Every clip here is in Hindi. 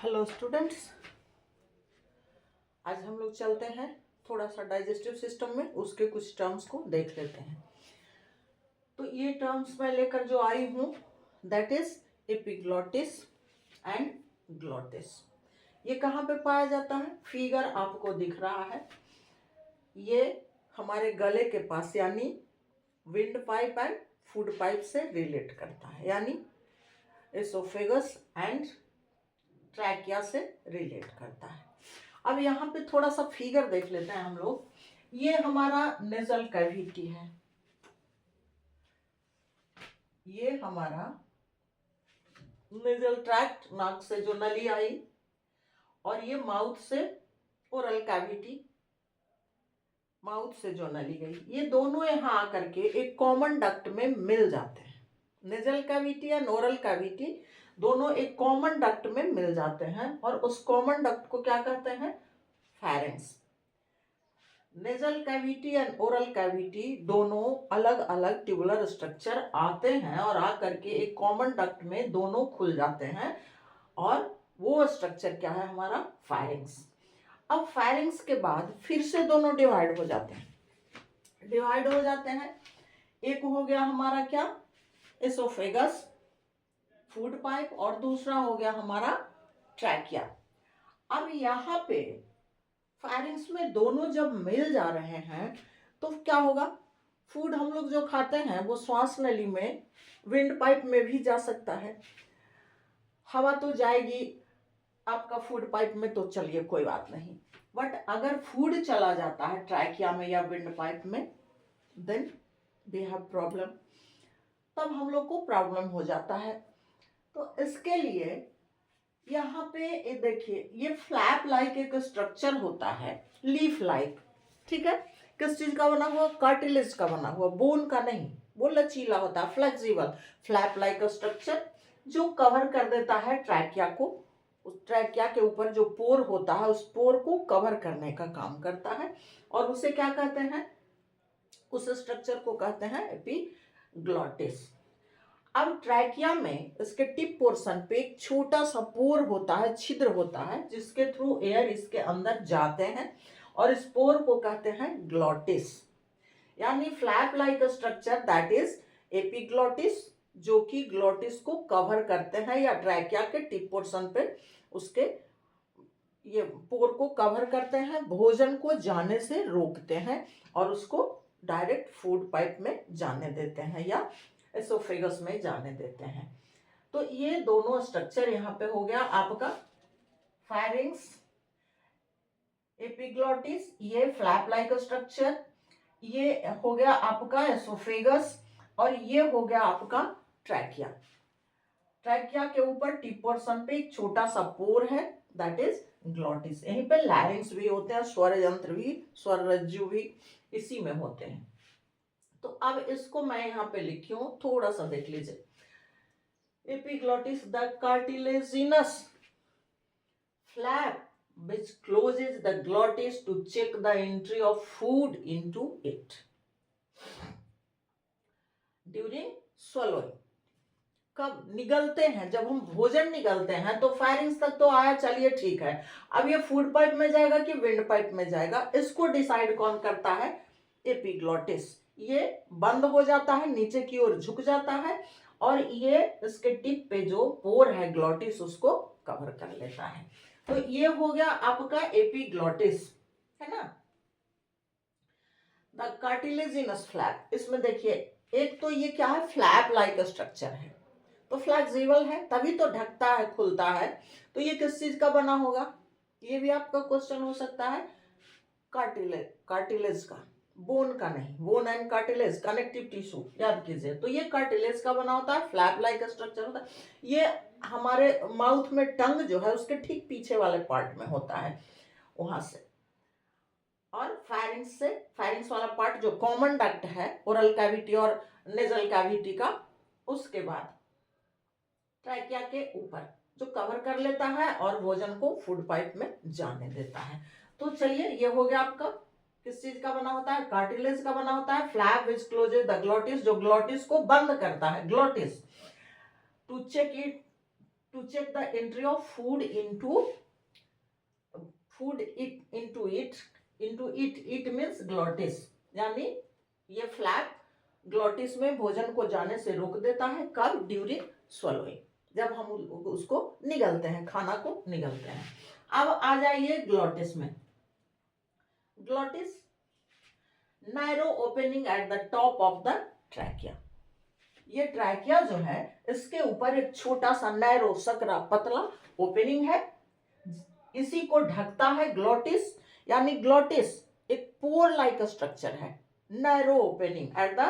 हेलो स्टूडेंट्स, आज हम लोग चलते हैं थोड़ा सा डाइजेस्टिव सिस्टम में उसके कुछ टर्म्स को देख लेते हैं। तो ये टर्म्स मैं लेकर जो आई हूँ that is epiglottis and glottis. ये कहाँ पे पाया जाता है? फिगर आपको दिख रहा है, ये हमारे गले के पास यानी wind pipe and food pipe से रिलेट करता है, यानी एसोफेगस एंड ट्रैकिया से रिलेट करता है। अब यहाँ पे थोड़ा सा फिगर देख लेते हैं हम लोग। ये हमारा नेजल कैविटी है, ये हमारा नेजल ट्रैक्ट, नाक से जो नली आई, और ये माउथ से ओरल कैविटी, माउथ से जो नली गई, ये दोनों यहाँ आकर के एक कॉमन डक्ट में मिल जाते हैं। नेजल कैविटी या ओरल कैविटी दोनों एक कॉमन डक्ट में मिल जाते हैं और उस कॉमन डक्ट को क्या कहते हैं? Pharynx. Nasal cavity and oral cavity दोनों अलग अलग ट्यूबुलर स्ट्रक्चर आते हैं और आकर के एक कॉमन डक्ट में दोनों खुल जाते हैं और वो स्ट्रक्चर क्या है? हमारा फेरिंग्स। अब फेरिंग्स के बाद फिर से दोनों डिवाइड हो जाते हैं। एक हो गया हमारा क्या? एसोफेगस, फूड पाइप, और दूसरा हो गया हमारा ट्रैकिया। अब यहाँ पे फेरिंग्स में दोनों जब मिल जा रहे हैं तो क्या होगा? फूड हम लोग जो खाते हैं वो श्वास नली में, विंड पाइप में भी जा सकता है। हवा तो जाएगी आपका फूड पाइप में, तो चलिए कोई बात नहीं, बट अगर फूड चला जाता है ट्रैकिया में या विंड पाइप में, देन वी हैव प्रॉब्लम। तब हम लोग को प्रॉब्लम हो जाता है। तो इसके लिए यहाँ पे ये देखिए, ये फ्लैप लाइक एक स्ट्रक्चर होता है, लीफ लाइक, ठीक है? किस चीज का बना हुआ? कार्टिलेज का बना हुआ, बोन का नहीं। वो लचीला होता है, फ्लेक्सिबल, फ्लैप लाइक स्ट्रक्चर जो कवर कर देता है ट्रैकिया को। उस ट्रैकिया के ऊपर जो पोर होता है उस पोर को कवर करने का काम करता है और उसे क्या कहते हैं? उस स्ट्रक्चर को कहते हैं एपिग्लॉटिस। अब ट्रैकिया में इसके टिप पोर्शन पे एक छोटा सा पोर होता है, छिद्र होता है, जिसके थ्रू एयर इसके अंदर जाते हैं और इस पोर को कहते हैं ग्लॉटिस, यानी flap like structure that is epiglottis, जो कि ग्लॉटिस को कवर करते हैं या ट्रैकिया के टिप पोर्शन पे उसके ये पोर को कवर करते हैं, भोजन को जाने से रोकते हैं और उसको डायरेक्ट फूड पाइप में जाने देते हैं या एसोफेगस में जाने देते हैं। तो ये दोनों स्ट्रक्चर यहाँ पे हो गया आपका फेरिंग्स, एपिग्लॉटिस, ये फ्लैप लाइक स्ट्रक्चर, ये हो गया आपका एसोफेगस, और ये हो गया आपका ट्रैकिया। ट्रैकिया के ऊपर टिप पोर्शन पे एक छोटा सा पोर है दैट इज ग्लॉटिस। यहीं पे लैरिंग्स भी होते हैं, स्वर यंत्र भी, स्वर रज्जु भी इसी में होते हैं। तो अब इसको मैं यहाँ पे लिखी हूँ, थोड़ा सा देख लीजिए। Epiglottis the cartilaginous flap which closes the glottis to check the entry of food into it during swallowing। कब निगलते हैं? जब हम भोजन निगलते हैं तो फेरिंग्स तक तो आया, चलिए ठीक है। अब ये फूड पाइप में जाएगा कि विंड पाइप में जाएगा, इसको डिसाइड कौन करता है? एपिग्लॉटिस। ये बंद हो जाता है, नीचे की ओर झुक जाता है और ये इसके टिप पे जो पोर है ग्लॉटिस उसको कवर कर लेता है। तो ये हो गया आपका एपिग्लॉटिस, है ना? द कार्टिलेजिनस फ्लैप, इसमें देखिए एक तो ये क्या है? फ्लैप लाइक स्ट्रक्चर है, तो फ्लेक्सिबल है तभी तो ढकता है, खुलता है। तो ये किस चीज का बना होगा? ये भी आपका क्वेश्चन हो सकता है। कार्टिलेज का, बोन का नहीं। Bone and cartilage connective tissue, याद कीजिए। तो ये कार्टिलेज का बना होता है, फ्लैप लाइक स्ट्रक्चर होता है। ये हमारे माउथ में टंग जो है उसके ठीक पीछे वाले पार्ट में होता है, वहां से। और फेरिंग्स से, फेरिंग्स वाला पार्ट जो कॉमन डक्ट है ओरल कैविटी और नेजल कैविटी का, उसके बाद ट्रैकिया के ऊपर जो कवर कर लेता है और भोजन को फूड पाइप में जाने देता है। तो चलिए, ये हो गया आपका किस चीज का बना होता है? कार्टिलेज का बना होता है। Flap which closes the glottis, जो ग्लॉटिस को बंद करता है, glottis to check it to check the entry of food into it means glottis, यानी ये फ्लैप ग्लॉटिस में भोजन को जाने से रोक देता है। कब? ड्यूरिंग स्वलोइंग, जब हम उसको निगलते हैं, खाना को निगलते हैं। अब आ जाइए ग्लॉटिस में। Glottis narrow opening at the top of the trachea. ये ट्रैकिया जो है इसके ऊपर एक छोटा सा नैरो सकरा पतला ओपनिंग है, इसी को ढकता है ग्लॉटिस, यानी ग्लॉटिस एक पोर लाइक स्ट्रक्चर है, narrow opening at the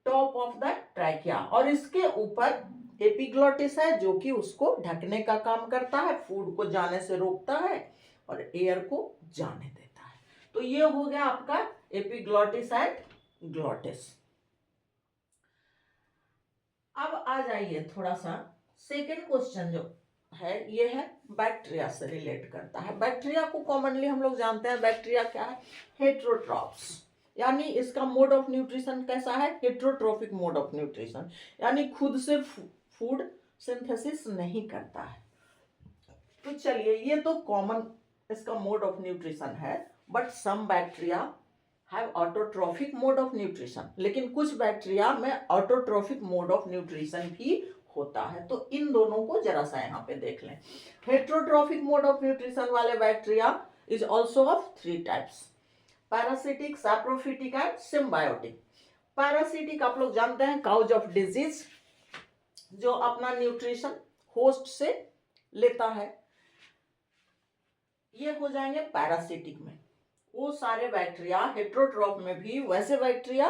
top of the trachea, और इसके ऊपर एपिग्लॉटिस है जो कि उसको ढकने का काम करता है, फूड को जाने से रोकता है और एयर को जाने देता है। तो ये हो गया आपका एपिग्लॉटिस एंड ग्लॉटिस। अब आ जाइए थोड़ा सा सेकेंड क्वेश्चन जो है ये है बैक्टीरिया से रिलेट करता है। बैक्टीरिया को कॉमनली हम लोग जानते हैं, बैक्टीरिया क्या है? हेट्रोट्रॉप्स, यानी इसका मोड ऑफ न्यूट्रिशन कैसा है? हेट्रोट्रोफिक मोड ऑफ न्यूट्रिशन, यानी खुद से फूड सिंथेसिस नहीं करता है। तो चलिए, ये तो कॉमन इसका मोड ऑफ न्यूट्रिशन है, but some bacteria have autotrophic mode of nutrition, लेकिन कुछ बैक्टीरिया में ऑटोट्रोफिक मोड ऑफ न्यूट्रिशन भी होता है। तो इन दोनों को जरा सा यहाँ पे देख लें। हेट्रोट्रोफिक मोड ऑफ न्यूट्रिशन वाले bacteria is also of 3 types, parasitic, saprophytic and symbiotic. Parasitic आप लोग जानते हैं, काउज ऑफ डिजीज, जो अपना न्यूट्रिशन होस्ट से लेता है, ये हो जाएंगे पैरासिटिक में। वो सारे बैक्टीरिया हेट्रोट्रॉफ में भी वैसे बैक्टीरिया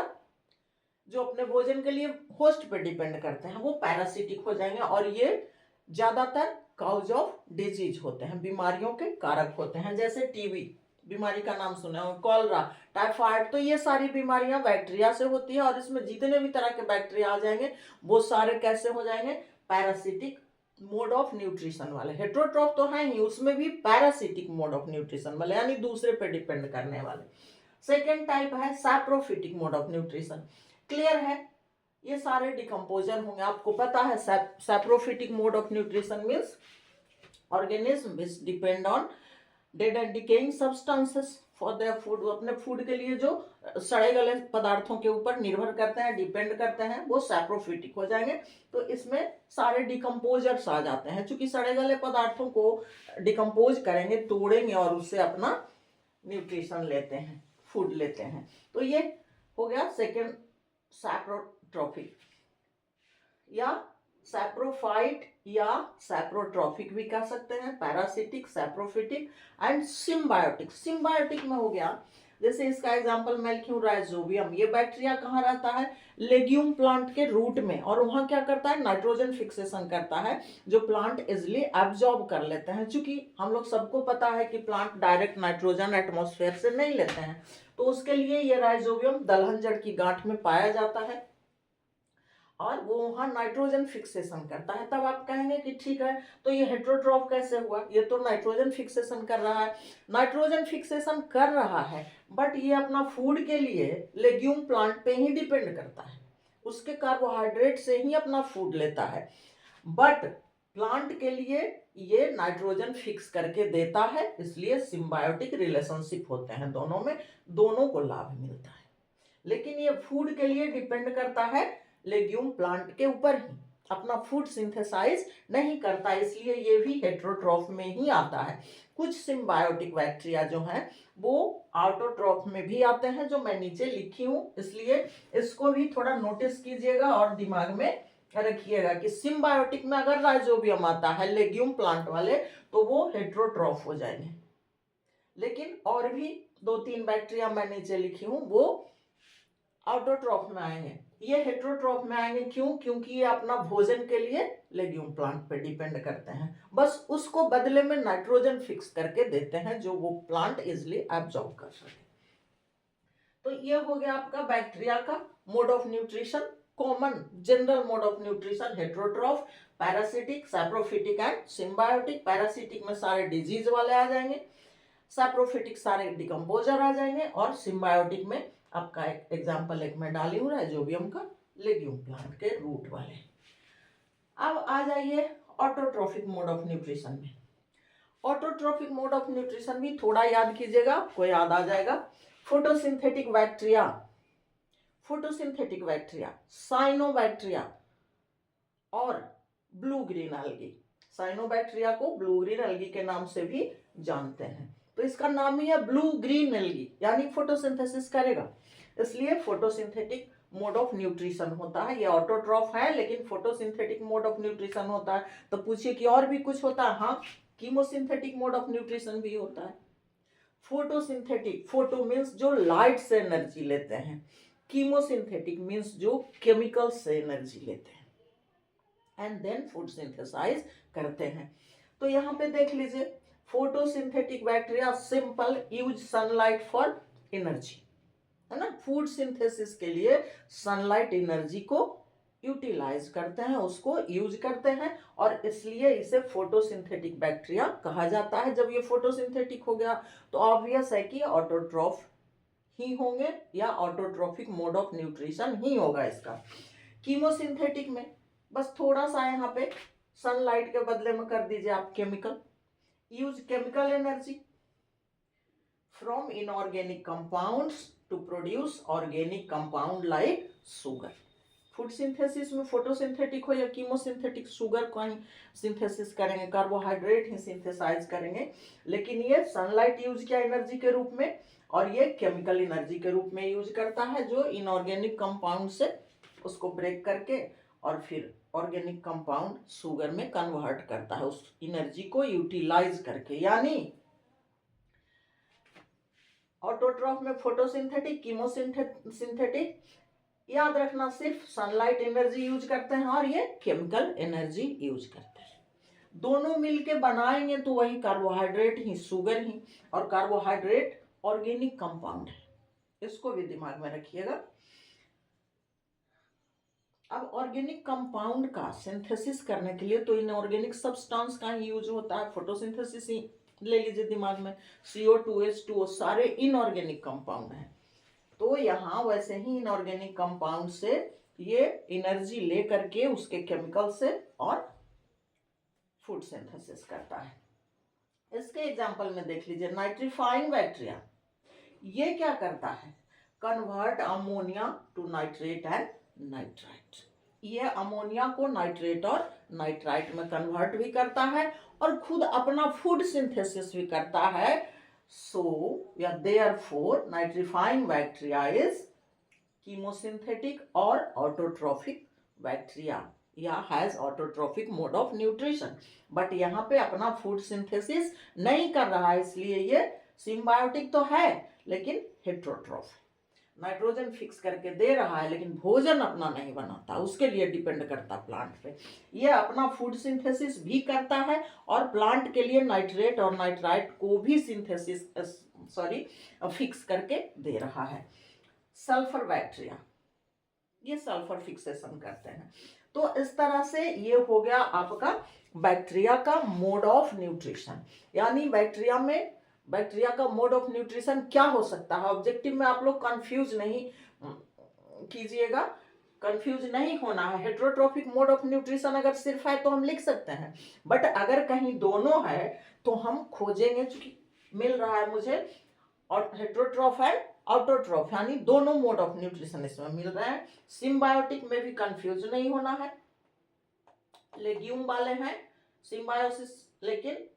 जो अपने भोजन के लिए होस्ट पे डिपेंड करते हैं वो पैरासिटिक हो जाएंगे, और ये ज्यादातर काउज ऑफ डिजीज होते हैं, बीमारियों के कारक होते हैं, जैसे टीबी बीमारी का नाम सुना हो, कॉलरा, टाइफाइड, तो ये सारी बीमारियां बैक्टीरिया से होती है। और इसमें जितने भी तरह के बैक्टीरिया आ जाएंगे वो सारे कैसे हो जाएंगे? पैरासिटिक मोड ऑफ न्यूट्रिशन वाले। हेट्रोट्रॉफ तो है ही, उसमें भी पैरासिटिक मोड ऑफ न्यूट्रिशन वाले, यानी दूसरे पे डिपेंड करने वाले। सेकेंड टाइप है saprophytic mode of nutrition. Clear है, ये सारे डिकम्पोजर होंगे, आपको पता है। Saprophytic mode of nutrition means organism which depend on dead and decaying substances for their food, अपने फूड के लिए जो सड़े गले पदार्थों के ऊपर निर्भर करते हैं, डिपेंड करते हैं, वो सैप्रोफिटिक हो जाएंगे। तो इसमें सारे डिकम्पोजर्स आ जाते हैं, क्योंकि सड़े गले पदार्थों को डिकम्पोज करेंगे, तोड़ेंगे और उससे अपना न्यूट्रिशन लेते हैं, फूड लेते हैं। तो ये हो गया सेकेंड सैप्रोट्रॉफिक या सैप्रोफाइट या सैप्रोट्रॉफिक भी कह सकते हैं, parasitic, saprophytic and symbiotic. Symbiotic में हो गया, जैसे इसका एग्जांपल मैं लिखूं राइजोबियम, ये बैक्टीरिया कहाँ रहता है? लेग्यूम प्लांट के रूट में, और वहाँ क्या करता है? नाइट्रोजन फिक्सेशन करता है, जो प्लांट इजिली एब्जॉर्ब कर लेते हैं। चूंकि हम लोग सबको पता है कि प्लांट डायरेक्ट नाइट्रोजन एटमॉस्फेयर से नहीं लेते हैं, तो उसके लिए ये राइजोबियम दलहन जड़ की गांठ में पाया जाता है और वो वहाँ नाइट्रोजन फिक्सेशन करता है। तब आप कहेंगे कि ठीक है, तो ये हेट्रोट्रॉफ कैसे हुआ? ये तो नाइट्रोजन फिक्सेशन कर रहा है, नाइट्रोजन फिक्सेशन कर रहा है, बट ये अपना फूड के लिए लेग्यूम प्लांट पे ही डिपेंड करता है, उसके कार्बोहाइड्रेट से ही अपना फूड लेता है। बट प्लांट के लिए ये नाइट्रोजन फिक्स करके देता है, इसलिए सिम्बायोटिक रिलेशनशिप होते हैं दोनों में, दोनों को लाभ मिलता है। लेकिन ये फूड के लिए डिपेंड करता है लेग्यूम प्लांट के ऊपर ही, अपना फूड सिंथेसाइज नहीं करता, इसलिए ये भी हेट्रोट्रॉफ में ही आता है। कुछ सिम्बायोटिक बैक्टीरिया जो हैं वो ऑटोट्रॉफ में भी आते हैं, जो मैं नीचे लिखी हूँ, इसलिए इसको भी थोड़ा नोटिस कीजिएगा और दिमाग में रखिएगा कि सिम्बायोटिक में अगर राइजोबियम आता है लेग्यूम प्लांट वाले तो वो हेट्रोट्रॉफ हो जाएंगे, लेकिन और भी 2-3 बैक्टीरिया मैं नीचे लिखी हूँ वो ऑटोट्रॉफ में आएंगे। ये हेट्रोट्रॉफ में आएंगे, क्यों? क्योंकि ये अपना भोजन के लिए लेग्यूम प्लांट पे डिपेंड करते हैं, बस उसको बदले में नाइट्रोजन फिक्स करके देते हैं जो वो प्लांट इजिली एब्जॉर्ब कर सके। तो ये हो गया आपका बैक्टीरिया का mode of nutrition, common general mode of nutrition, heterotroph, parasitic, saprophytic and symbiotic. Parasitic में सारे डिजीज वाले आ जाएंगे, सैप्रोफिटिक सारे डिकम्पोजर आ जाएंगे, और सिम्बायोटिक में आपका एक एग्जाम्पल एक मैं डाली हूँ राइजोबियम का, लेग्यूम प्लांट के रूट वाले। अब आ जाइए ऑटोट्रॉफिक मोड ऑफ न्यूट्रिशन में। ऑटोट्रॉफिक मोड ऑफ न्यूट्रिशन भी थोड़ा याद कीजिएगा, आपको याद आ जाएगा। फोटोसिंथेटिक बैक्टीरिया, साइनोबैक्टीरिया और ब्लू ग्रीन एल्गी। साइनोबैक्टीरिया को ब्लू ग्रीन एल्गी के नाम से भी जानते हैं। तो इसका नाम ही है ब्लू ग्रीन एल्गी, यानी फोटोसिंथेसिस करेगा, इसलिए फोटोसिंथेटिक मोड ऑफ न्यूट्रिशन होता है। ये ऑटोट्रॉफ है लेकिन फोटोसिंथेटिक मोड ऑफ न्यूट्रिशन होता है। तो पूछिए कि और भी कुछ होता है? हाँ, कीमोसिंथेटिक मोड ऑफ न्यूट्रिशन भी होता है। फोटोसिंथेटिक, फोटो मीन्स जो लाइट से एनर्जी लेते हैं, कीमोसिंथेटिक मीन्स जो केमिकल से एनर्जी लेते हैं एंड देन फूड सिंथेसाइज करते हैं। तो यहाँ पे देख लीजिए, photosynthetic bacteria simple use sunlight for energy, है ना। फूड सिंथेसिस के लिए सनलाइट एनर्जी को यूटिलाइज करते हैं, उसको यूज करते हैं, और इसलिए इसे फोटोसिंथेटिक बैक्टीरिया कहा जाता है। जब ये फोटोसिंथेटिक हो गया तो ऑब्वियस है कि ऑटोट्रॉफ ही होंगे या ऑटोट्रॉफिक मोड ऑफ न्यूट्रिशन ही होगा इसका। कीमोसिंथेटिक में बस थोड़ा सा यहाँ पे सनलाइट के बदले में कर दीजिए आप chemical, use chemical energy from inorganic compounds to produce organic compound like sugar. Food synthesis में फोटोसिंथेटिक हो या कीमोसिंथेटिक, शुगर का ही सिंथेसिस करेंगे, कार्बोहाइड्रेट ही सिंथेसाइज करेंगे, लेकिन ये सनलाइट यूज किया एनर्जी के रूप में और ये केमिकल एनर्जी के रूप में यूज करता है, जो इनऑर्गेनिक कंपाउंड से उसको ब्रेक करके और फिर ऑर्गेनिक कंपाउंड शुगर में कन्वर्ट करता है, उस एनर्जी को यूटिलाइज करके। यानी ऑटोट्रॉफ में फोटोसिंथेटिक, कीमोसिंथेटिक, याद रखना सिर्फ सनलाइट एनर्जी यूज करते हैं और ये केमिकल एनर्जी यूज करते हैं। दोनों मिलके बनाएंगे तो वही कार्बोहाइड्रेट ही, शुगर ही, और कार्बोहाइड्रेट ऑर्गेनिक कंपाउंड है, इसको भी दिमाग में रखिएगा। अब ऑर्गेनिक कंपाउंड का सिंथेसिस करने के लिए तो इनऑर्गेनिक सब्सटेंस का ही यूज होता है, फोटोसिंथेसिस ही ले लीजिए दिमाग में, CO2, H2O सारे इनऑर्गेनिक कंपाउंड हैं। तो यहाँ वैसे ही इनऑर्गेनिक कंपाउंड से ये एनर्जी ले करके उसके केमिकल से और फूड सिंथेसिस करता है। इसके एग्जांपल में देख लीजिए, नाइट्रीफाइंग बैक्टीरिया, ये क्या करता है? Convert ammonia to nitrate and nitrite. ये अमोनिया को नाइट्रेट और नाइट्राइट में कन्वर्ट भी करता है और खुद अपना फूड सिंथेसिस भी करता है। So, yeah, therefore, nitrifying bacteria is chemosynthetic or autotrophic bacteria, या has autotrophic mode of nutrition, but यहाँ पे अपना food synthesis नहीं कर रहा है, इसलिए ये symbiotic तो है लेकिन heterotroph, नाइट्रोजन फिक्स करके दे रहा है लेकिन भोजन अपना नहीं बनाता, उसके लिए डिपेंड करता प्लांट पे। ये अपना फूड सिंथेसिस भी करता है और प्लांट के लिए नाइट्रेट और नाइट्राइट को भी फिक्स करके दे रहा है। सल्फर बैक्टीरिया, ये सल्फर फिक्सेशन करते हैं। तो इस तरह से ये हो गया आपका बैक्टीरिया का मोड ऑफ न्यूट्रिशन। यानी बैक्टीरिया का मोड ऑफ न्यूट्रिशन क्या हो सकता है? ऑब्जेक्टिव में आप लोग कंफ्यूज नहीं कीजिएगा, कंफ्यूज नहीं होना है। हेट्रोट्रॉफिक मोड ऑफ न्यूट्रिशन अगर सिर्फ है तो हम लिख सकते हैं, बट अगर कहीं दोनों है तो हम खोजेंगे, चूंकि मिल रहा है मुझे और हेट्रोट्रॉफ है ऑटोट्रॉफ, यानी दोनों मोड ऑफ न्यूट्रिशन इसमें मिल रहे हैं। सिम्बायोटिक में भी कंफ्यूज नहीं होना है, लेग्यूम वाले हैं सिम्बायोसिस, लेकिन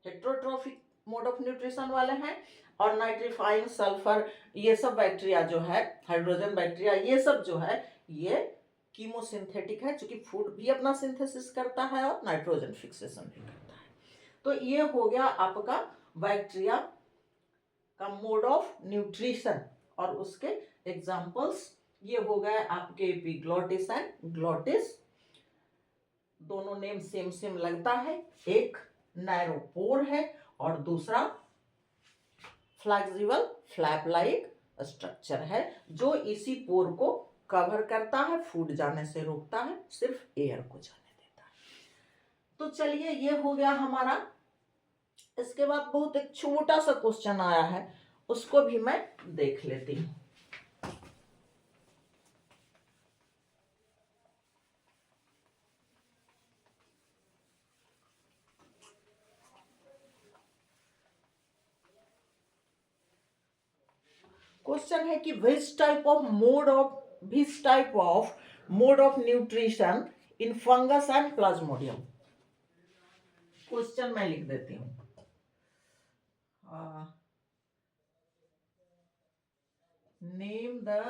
हेट्रोट्रॉफिक मोड ऑफ न्यूट्रिशन वाले हैं। और नाइट्रीफाइंग, सल्फर, ये सब बैक्टीरिया जो है, हाइड्रोजन बैक्टीरिया, ये सब जो है ये कीमोसिंथेटिक है, क्योंकि फूड भी अपना सिंथेसिस करता है और नाइट्रोजन फिक्सेशन भी करता है। तो ये हो गया आपका बैक्टीरिया का मोड ऑफ न्यूट्रिशन और उसके एग्जांपल्स। ये हो गए आपके एपिग्लोटिस एंड ग्लोटिस, दोनों नेम सेम लगता है, एक नैरोपोर है और दूसरा फ्लेक्सिबल फ्लैप लाइक स्ट्रक्चर है, जो इसी पोर को कवर करता है, फूड जाने से रोकता है, सिर्फ एयर को जाने देता है। तो चलिए, ये हो गया हमारा। इसके बाद बहुत एक छोटा सा क्वेश्चन आया है, उसको भी मैं देख लेती हूँ। क्वेश्चन है कि which type of mode of nutrition in fungus and plasmodium. Question मैं लिख देती हूँ. Name the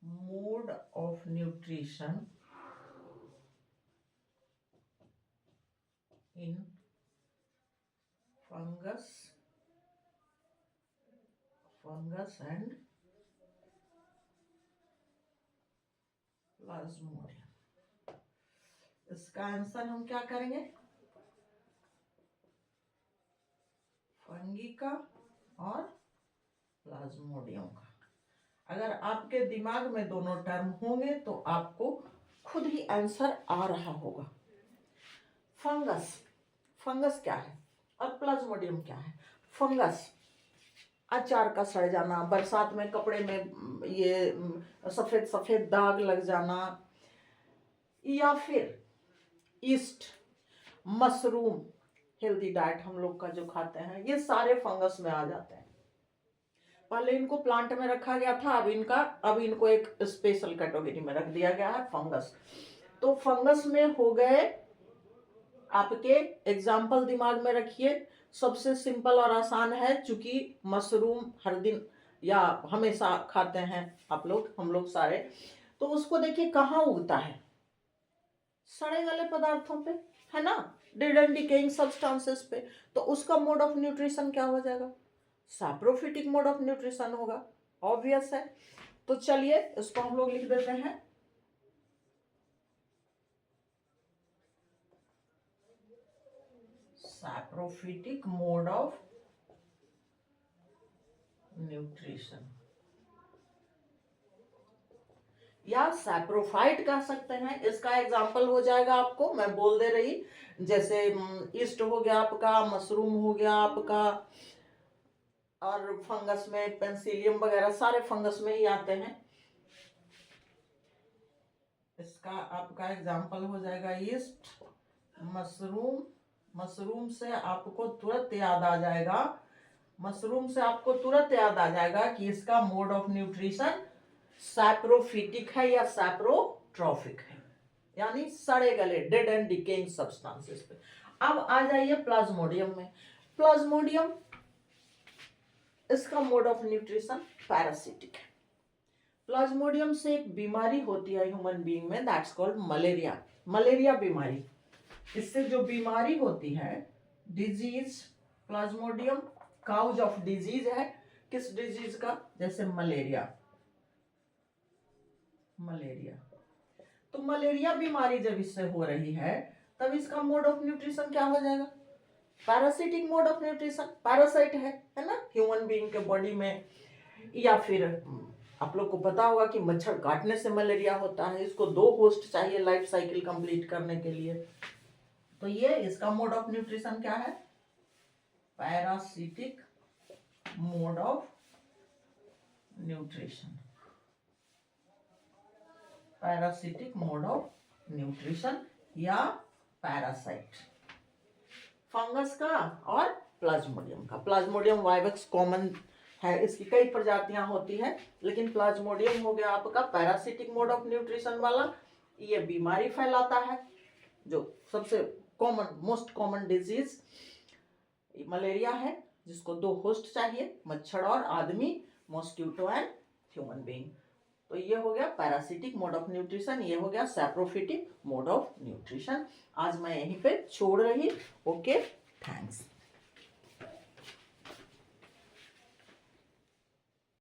mode of nutrition in fungus and Plasmodium. इसका आंसर हम क्या करेंगे? फंगी का और प्लाज्मोडियम का. अगर आपके दिमाग में दोनों टर्म होंगे तो आपको खुद ही आंसर आ रहा होगा. फंगस क्या है और प्लाज्मोडियम क्या है? फंगस अचार का सड़ जाना, बरसात में कपड़े में ये सफेद सफेद दाग लग जाना, या फिर ईस्ट, मशरूम, हेल्दी डाइट हम लोग का जो खाते हैं, ये सारे फंगस में आ जाते हैं. पहले इनको प्लांट में रखा गया था, अब इनको एक स्पेशल कैटेगरी में रख दिया गया है, फंगस. तो फंगस में हो गए आपके एग्जाम्पल दिमाग में रखिए. सबसे सिंपल और आसान है, चूंकि मशरूम हर दिन या हमेशा खाते हैं आप लोग, हम लोग सारे, तो उसको देखिए कहाँ उगता है? सड़े गले पदार्थों पे, है ना, डेड एंड डिकेइंग सब्सटेंसेस पे. तो उसका मोड ऑफ न्यूट्रिशन क्या हो जाएगा? सैप्रोफिटिक मोड ऑफ न्यूट्रिशन होगा. ऑब्वियस है. तो चलिए इसको हम लोग लिख देते हैं. सैप्रोफिटिक मोड ऑफ न्यूट्रिशन या सैप्रोफाइट कह सकते हैं. इसका एग्जांपल हो जाएगा आपको, मैं बोल दे रही, जैसे ईस्ट हो गया आपका, मशरूम हो गया आपका, और फंगस में पेंसिलियम वगैरह सारे फंगस में ही आते हैं. इसका आपका एग्जांपल हो जाएगा ईस्ट, मशरूम से आपको तुरंत याद आ जाएगा कि इसका मोड ऑफ न्यूट्रिशन सैप्रोफिटिक है या सैप्रोट्रॉफिक है, यानी सड़े गले, डेड एंड डिकेइंग सब्सटेंसेस पे. अब आ जाइए प्लाज्मोडियम में. प्लाज्मोडियम, इसका मोड ऑफ न्यूट्रिशन पैरासिटिक है. प्लाज्मोडियम से एक बीमारी होती है ह्यूमन बीइंग में, दैट्स कॉल्ड मलेरिया बीमारी. इससे जो बीमारी होती है, disease, plasmodium cause of disease है. किस डिजीज का? जैसे मलेरिया. तो मलेरिया बीमारी जब इससे हो रही है, तब इसका मोड ऑफ न्यूट्रिशन क्या हो जाएगा? Parasitic mode of nutrition. Parasite है ना, ह्यूमन बीइंग के बॉडी में. या फिर आप लोग को पता होगा कि मच्छर काटने से मलेरिया होता है. इसको 2 होस्ट चाहिए लाइफ साइकिल कंप्लीट करने के लिए. तो ये इसका मोड ऑफ न्यूट्रिशन क्या है? Parasitic mode of nutrition. Parasitic mode of nutrition या पैरासाइट. फंगस का और प्लाज्मोडियम का. प्लाज्मोडियम वाइवेक्स कॉमन है, इसकी कई प्रजातियां होती हैं, लेकिन प्लाज्मोडियम हो गया आपका पैरासिटिक मोड ऑफ न्यूट्रिशन वाला. ये बीमारी फैलाता है, जो सबसे मोस्ट कॉमन डिजीज मलेरिया है, जिसको 2 होस्ट चाहिए, मच्छर और आदमी, मॉस्किटो एंड ह्यूमन बीइंग. तो ये हो गया पैरासिटिक मोड ऑफ न्यूट्रिशन, ये हो गया सैप्रोफिटिक मोड ऑफ न्यूट्रिशन. आज मैं यहीं पे छोड़ रही. Okay, thanks.